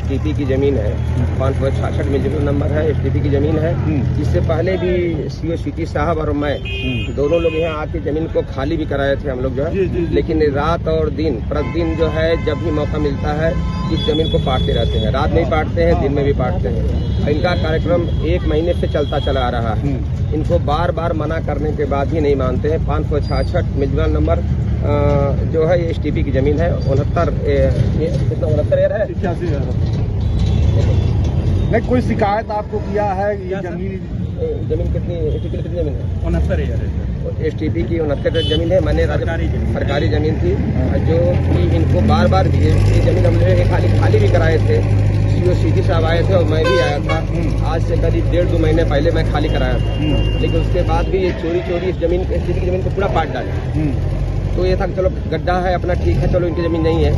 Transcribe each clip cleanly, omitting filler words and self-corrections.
STP की जमीन है, 566 मिलियन नंबर है, एसटीपी की जमीन है। इससे पहले भी सीओ सिटी साहब और मैं दोनों लोग यहाँ आके जमीन को खाली भी कराए थे हम लोग जो है, लेकिन रात और दिन प्रतिदिन जो है जब भी मौका मिलता है इस जमीन को पाटते रहते हैं। रात में भी पाटते हैं, दिन में भी पाटते हैं। इनका कार्यक्रम 1 महीने से चलता चला आ रहा है। इनको बार बार मना करने के बाद भी नहीं मानते हैं। 566 मिलियन नंबर जो है ये एसटीपी की जमीन है। 69 है 81 नहीं कोई शिकायत आपको किया है? ये जमीन कितनी एसटीपी कितनी जमीन है? 69,000 है। एसटीपी की 69 जमीन है। मैंने सरकारी जमीन थी जो कि इनको बार बार ये जमीन हम लोग खाली भी कराए थे। सीओ सिटी साहब आए थे और मैं भी आया था। आज से करीब 1.5-2 महीने पहले मैं खाली कराया था, लेकिन उसके बाद भी ये चोरी इस जमीन एसटीपी की जमीन को पूरा पाट डाले। तो ये था कि चलो गड्ढा है अपना, ठीक है, चलो इनकी जमीन नहीं है,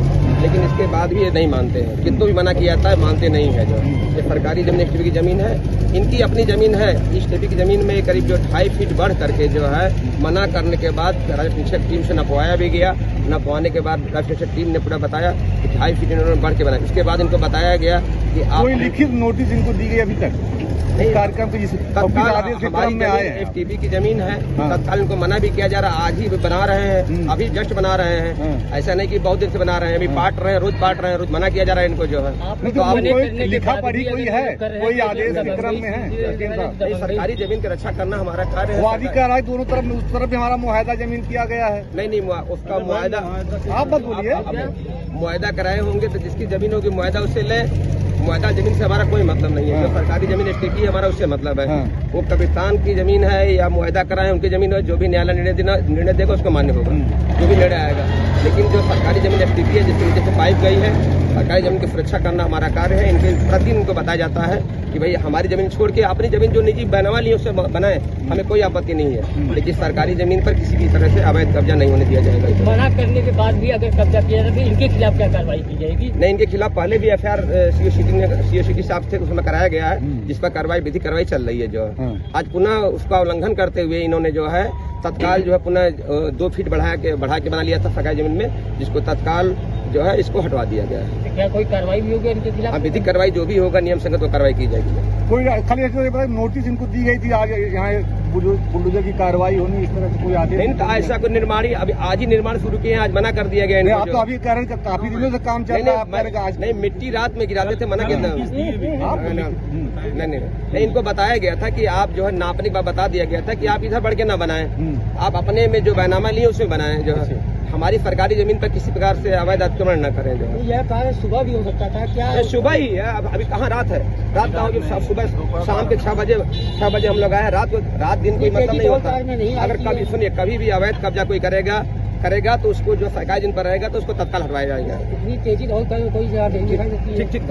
लेकिन इसके बाद भी ये नहीं मानते हैं। कितना भी मना किया जाता है मानते नहीं है। जो ये सरकारी जमीन एसटीपी की जमीन है, इनकी अपनी जमीन है। एसटीपी की जमीन में करीब जो 2.5 फीट बढ़ करके जो है मना करने के बाद राज्य टीम से नपवाया भी गया। नपवाने के बाद राज्य टीम ने पूरा बताया कि 2.5 फीट इन्होंने बढ़ के बनाया। उसके बाद इनको बताया गया कि आप कोई लिखित नोटिस इनको दी गई अभी तक? कार्यक्रम एसटीपी की जमीन है, तत्काल इनको मना भी किया जा रहा है। आज ही बना रहे हैं, अभी जस्ट बना रहे हैं। ऐसा नहीं कि बहुत दिन से बना रहे हैं, अभी पाट रहे हैं, रोज मना किया जा रहा है इनको जो है। तो आप लिखा पढ़ी कोई है, कोई आदेश विक्रम में है? सरकारी जमीन की रक्षा करना हमारा कार्य है। वादी का राय दोनों तरफ, उस तरफ भी हमारा मुआहदा जमीन किया गया है। नहीं उसका मुआहदा आप मत बोलिए। मुआहदा कराए होंगे तो जिसकी जमीन होगी मुआहदा उससे ले। मुआहदा जमीन से हमारा कोई मतलब नहीं है। जो सरकारी जमीन एसटीपी हमारा उससे मतलब है। वो कब्रिस्तान की जमीन है या मुआहदा कराए उनकी जमीन है, जो भी न्यायालय निर्णय देगा उसको मान्य होगा, जो भी निर्णय आएगा। लेकिन जो सरकारी जमीन एसटीपी है जिसके नीचे से पाइप गई है, सरकारी जमीन की सुरक्षा करना हमारा कार्य है। इनके प्रतिदिन इनको बताया जाता है कि भाई हमारी जमीन छोड़ के अपनी जमीन जो निजी बनवा ली उससे बनाए, हमें कोई आपत्ति नहीं है, लेकिन सरकारी जमीन पर किसी भी तरह से अवैध कब्जा नहीं होने दिया जाएगा। मना करने के बाद भी अगर कब्जा किया जाए तो इनके खिलाफ क्या कार्रवाई की जाएगी? नहीं, इनके खिलाफ पहले भी एफआईआर सीओ सिटी साहब थे उसमें कराया गया है, जिस पर कार्रवाई विधिक कार्रवाई चल रही है। जो आज पुनः उसका उल्लंघन करते हुए इन्होंने जो है तत्काल जो है पुनः 2 फीट बढ़ा के बना लिया था सरकारी जमीन में, जिसको तत्काल जो है इसको हटवा दिया गया है। क्या कोई कार्रवाई भी होगी इनके खिलाफ? विधिक कार्रवाई जो भी होगा नियम संगत वो कार्रवाई की जाएगी। कोई खाली नोटिस इनको दी गई थी आगे यहाँ बुलडोजर की कार्रवाई होनी, इस तरह से कोई आदेश नहीं था? ऐसा कोई निर्माण ही अभी आज ही निर्माण शुरू किए हैं, आज मना कर दिया गया। आप तो अभी कह रहे हैं काफी दिनों से काम चल रहा है। नहीं, मिट्टी रात में गिराते थे, मना किया। नहीं, इनको बताया गया था कि आप जो है नापने के बाद बता दिया गया था कि आप इधर बढ़ के ना बनाएं, आप अपने में जो बैनामा लिए उसमें बनाएं। जो है हमारी सरकारी जमीन पर किसी प्रकार से अवैध अतिक्रमण न करें। जो यह कार्य सुबह भी हो सकता था क्या? सुबह ही है, अभी कहाँ रात है? रात का हो, सुबह शाम के 6 बजे हम लोग आए। रात दिन कोई मतलब नहीं होता। अगर कभी सुनिए कभी भी अवैध कब्जा कोई करेगा तो उसको जो सरकारी जमीन पर रहेगा तो उसको तत्काल हटवाया जाएगा। इतनी तेजी और कोई जगह नहीं दिखाई देती है। ठीक।